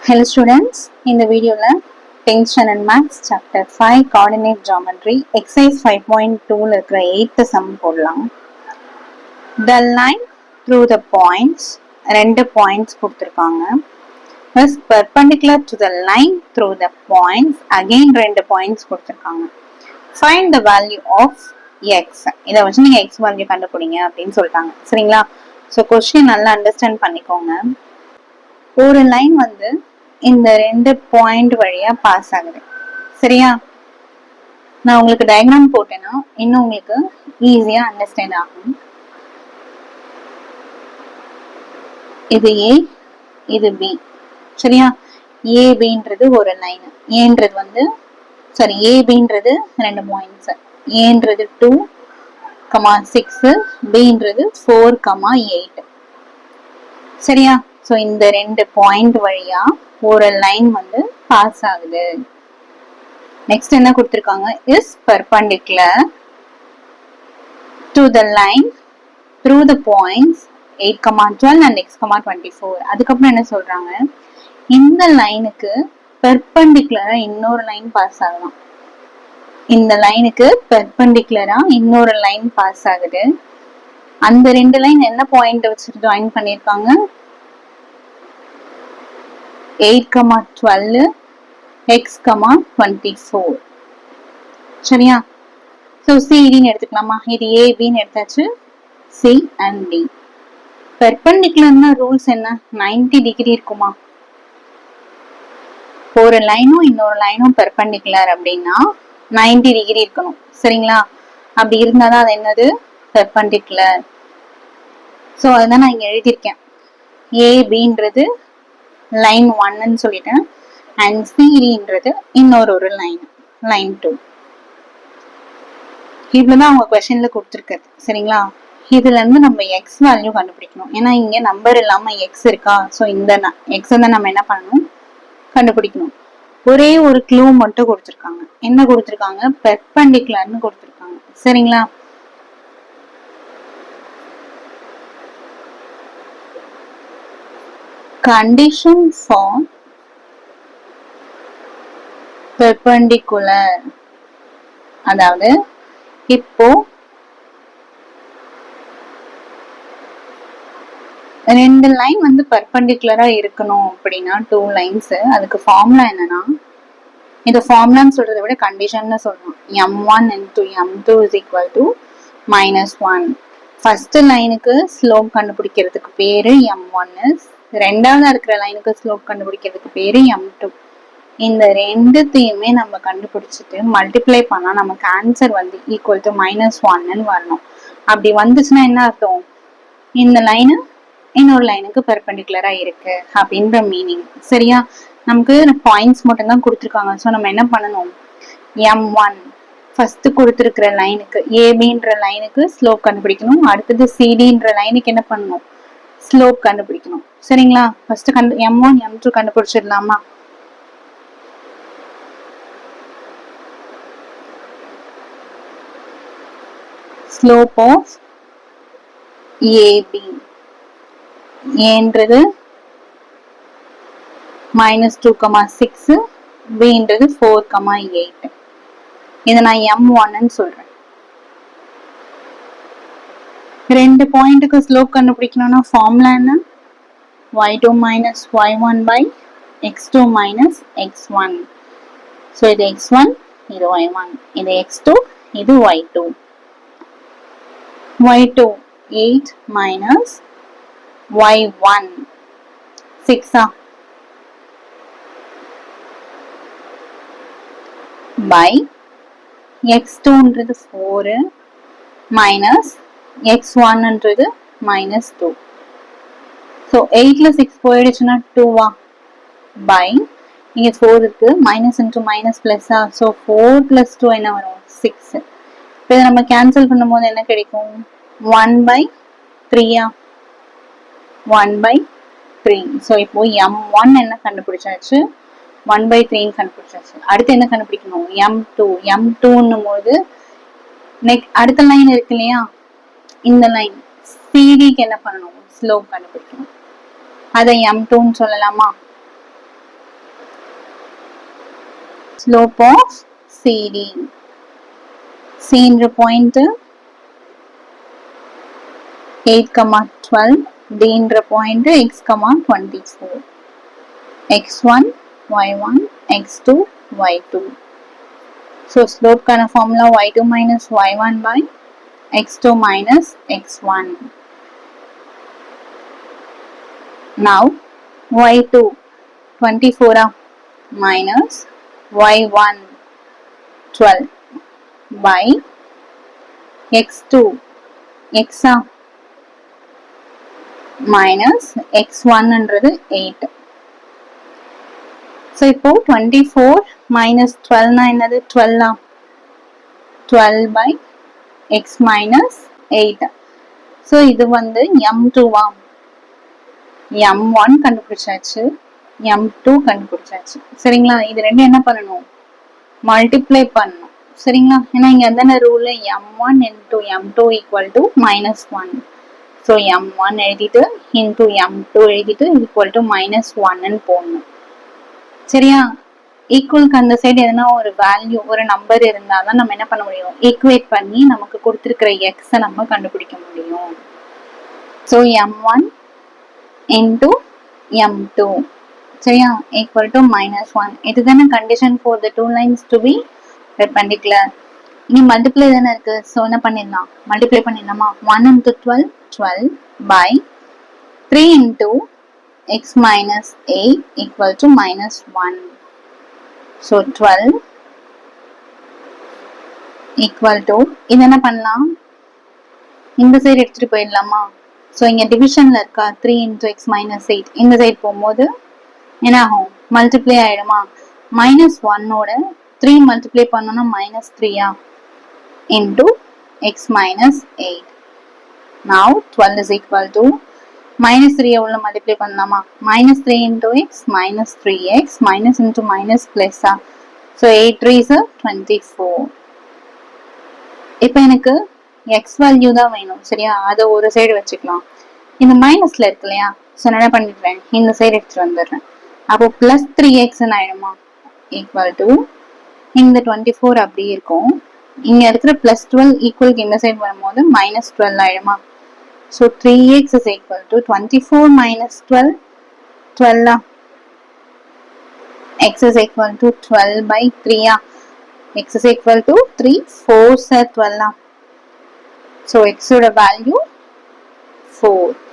Hello students, in the video tenth standard maths chapter 5 coordinate geometry exercise 5.2 இருக்கிற 8th sum போடலாம். The line through the points ரெண்டு points கொடுத்திருக்காங்க. is perpendicular to the line through the points again ரெண்டு points கொடுத்திருக்காங்க. Find the value of x. இத வச்சு நீங்க x value கண்டுபிடிங்க அப்படின்னு சொல்லிட்டாங்க. சரிங்களா? So question நல்லா அண்டர்ஸ்டாண்ட் பண்ணிக்கோங்க. ஒரு லைன் வந்து இந்த ரெண்டு பாயிண்ட் வழியா பாஸ் ஆகுது. சரியா? நான் உங்களுக்கு டயக்ராம் போட்டேன்னா இன்னும் உங்களுக்கு ஈஸியா அண்டர்ஸ்டாண்ட் ஆகும். இது A, இது B. சரியா? ஏபின்றது ஒரு லைன், ஏன்றது வந்து சாரி ஏபின்றது ரெண்டு பாயிண்ட்ஸ், ஏன்றது 2,6, பின்றது 4,8. சரியா? சோ இந்த ரெண்டு பாயிண்ட் வழியா ஒரு லைன் வந்து பாஸ் ஆகுது. நெக்ஸ்ட் என்ன கொடுத்திருக்காங்க? is perpendicular to the line through the points 8,12 and x,24. அதுக்கப்புறம் என்ன சொல்றாங்க? இந்த லைனுக்கு பெர்பெண்டிகுலரா இன்னொரு லைன் பாஸ் ஆகலாம். இந்த லைனுக்கு பெர்பெண்டிகுலரா இன்னொரு லைன் பாஸ் ஆகுது. அந்த ரெண்டு லைன் என்ன பாயிண்ட் வச்சு ஜாயின் பண்ணிருக்காங்க? 8,12 x,24. சரியா? சோ சிடின்னு எடுத்துக்கலாமா? இது ஏபின்னு எடுத்தாச்சு. C and D. பெர்பெண்டிகுலர்னா ரூல்ஸ் என்ன? 90 டிகிரி இருக்குமா? ஒரு லைனும் இன்னொரு லைனும் பெர்பெண்டிகுலர் அப்படின்னா 90 டிகிரி இருக்கணும். சரிங்களா? அப்படி இருந்தாதான் அது என்னது? பெர்பெண்டிகுலர். சோ அதான் நான் இங்க எழுதியிருக்கேன். ஏபின்றது லைன் 1ன்னு சொல்லிட்டேன், அண்ட் சிடின்றது இன்னொரு லைன், லைன் 2. இவ்வளவுதான் அவங்க क्वेश्चनல கொடுத்திருக்கிறது. சரிங்களா? இதுல இருந்து நம்ம எக்ஸ் வேல்யூ கண்டுபிடிக்கணும். ஏன்னா இங்க நம்பர் இல்லாம எக்ஸ் இருக்கா? சோ இந்த எக்ஸ் தான் நம்ம என்ன பண்ணணும்? கண்டுபிடிக்கணும். ஒரே ஒரு க்ளூ மட்டும் கொடுத்திருக்காங்க. என்ன கொடுத்திருக்காங்க? பெர்பெண்டிகுலர்னு கொடுத்திருக்காங்க. சரிங்களா? condition for perpendicular, அதாவது இப்போ ரெண்டு லைன் வந்து பெர்பெண்டிகுலரா இருக்கணும் அப்படின்னா டூ லைன்ஸ், அதுக்கு ஃபார்முலா என்னன்னா, இந்த ஃபார்முலான்னு சொல்றதை விட கண்டிஷன்னு சொல்லணும். m1 into m2 is equal to -1. First லைனுக்கு ஸ்லோப் கண்டுபிடிக்கிறதுக்கு பேரு m1, ரெண்டாவது இருக்கிற லைனுக்கு ஸ்லோப் கண்டுபிடிக்கிறதுக்கு பேரு m2. இந்த ரெண்டுத்தையுமே நம்ம கண்டுபிடிச்சிட்டு மல்டிப்ளை பண்ணா நமக்கு ஆன்சர் வந்து ஈக்குவல் டு -1ன்னு வரணும். அப்படி வந்துச்சுன்னா என்ன அர்த்தம்? இந்த லைனு இன்னொரு லைனுக்கு பெர்பெண்டிகுலரா இருக்கு அப்படின்ற மீனிங். சரியா? நமக்கு பாயிண்ட்ஸ் மட்டும் தான் கொடுத்துருக்காங்க. ஸோ நம்ம என்ன பண்ணணும்? m1 ஃபர்ஸ்ட் கொடுத்துருக்கிற லைனுக்கு, ஏபின்ற லைனுக்கு ஸ்லோப் கண்டுபிடிக்கணும். அடுத்தது சிடின்ற லைனுக்கு என்ன பண்ணணும்? ஸ்லோப் கண்டுபிடிக்கணும். சரிங்களா? ஃபர்ஸ்ட் m1 m2 கண்டுபிடிச்சிடலாமா? ஸ்லோப் ஆஃப் ஏபி ஏன்றது -2,6, பின்றது 4,8. இதை நான் m1ன்னு சொல்றேன். ரெண்டு பாயிண்ட்டுக்கு ஸ்லோப் கண்டுபிடிக்கணும்னா ஃபார்முலா என்ன? y2 minus y1 by x2 minus x1. so இது x1, இது y1, இது x2, இது y2. y2 8 minus y1 6 by x2ன்றது 4 minus x1ன்றது -2. so 8ல 6 போயிடுச்சுன்னா 2 by இங்க 4 இருக்கு, minus into minus plus so 4 plus 2 என்ன வரும்? 6. இப்போ இதை நம்ம கேன்சல் பண்ணும்போது என்ன கிடைக்கும்? 1 by 3 1 by 3. so இப்போ m1 என்ன கண்டுபிடிச்சாச்சு? 1 by 3 கண்டுபிடிச்சாச்சு. அடுத்து என்ன கண்டுபிடிக்கணும்? m2ன்னும் போது அடுத்த லைன் இருக்கு இல்லையா? இந்த லைன் சிடிக்கு என்ன பண்ணணும்? ஸ்லோப் கண்டுபிடிக்கணும். அதை m2ன்னு சொல்லலாமா? slope of CD. C என்ற point 8,12, D என்ற point x, 24, x1, y1, x2, y2. So slope kana formula y2 minus y1 by x2 minus x1. Now y2 24 minus y1 12 by x2 x minus x1 என்றது 8. So இப்போ 24 minus 12 na என்னது 12 12 by x minus 8. So இது வந்து m2 m1 கண்டுபிடிச்சாச்சு, m2 கண்டுபிடிச்சாச்சு. சரிங்களா? இது ரெண்டு என்ன பண்ணணும்? மல்டிப்ளை பண்ணணும். சரிங்களா? ஏன்னா இங்க என்ன rule, m1 into m2 equal to -1. So m1 எழுதிட்டு into m2 எழுதிட்டு equal to -1 ன்னு போடணும். சரியா? ஈக்குவலுக்கு அந்த சைடு எதனா ஒரு வேல்யூ, ஒரு நம்பர் இருந்தாதான் நம்ம என்ன பண்ண முடியும், ஈக்குவேட் பண்ணி நமக்கு கொடுத்திருக்கிற எக்ஸை நம்ம கண்டுபிடிக்க முடியும். So m1 into m2 சரியா equal to -1. இதுதானே condition for the two lines to be perpendicular. இனி மல்டிப்ளை தானே இருக்கு. ஸோ என்ன பண்ணிடலாம், மல்டிப்ளை பண்ணிடலாமா? 1 into 12 12 by 3 into x minus 8 equal to -1. So 12 equal to, இது என்ன பண்ணலாம், இந்த சைடு எடுத்துட்டு போயிடலாமா? ஸோ இங்க டிவிஷன்ல இருக்கா 3 into x minus 8, இந்த சைடு போகும்போது என்ன ஆகும், மல்டிப்ளை ஆயிடுமா? -1ஓட 3 மல்டிப்ளை பண்ணோம்னா -3 into x minus 8. Now 12 is equal to -3 உள்ள மல்டிப்ளை பண்ணலாமா? -3 into x minus 3x minus into minus plus. So 8 3s 24. இப்போ எனக்கு x வேல்யூ தான் வேணும். சரியா? அதை ஒரு சைடு வச்சுக்கலாம். இந்த மைனஸ்ல இருக்கு இல்லையா? ஸோ என்ன பண்ணிடுறேன், இந்த சைடு எடுத்துட்டு வந்துடுறேன். அப்போ பிளஸ் 3x ஆயிடுமா? ஈக்குவல் டு இந்த 24 அப்படி இருக்கும். இங்க இருக்கிற பிளஸ் 12 ஈக்குவலுக்கு இந்த சைடு வரும்போது -12 ஆயிடுமா? So 3x is equal to 24 minus 12, 12 x is equal to 12 by 3 x is equal to 3 4s 12. So x ஓட value 4.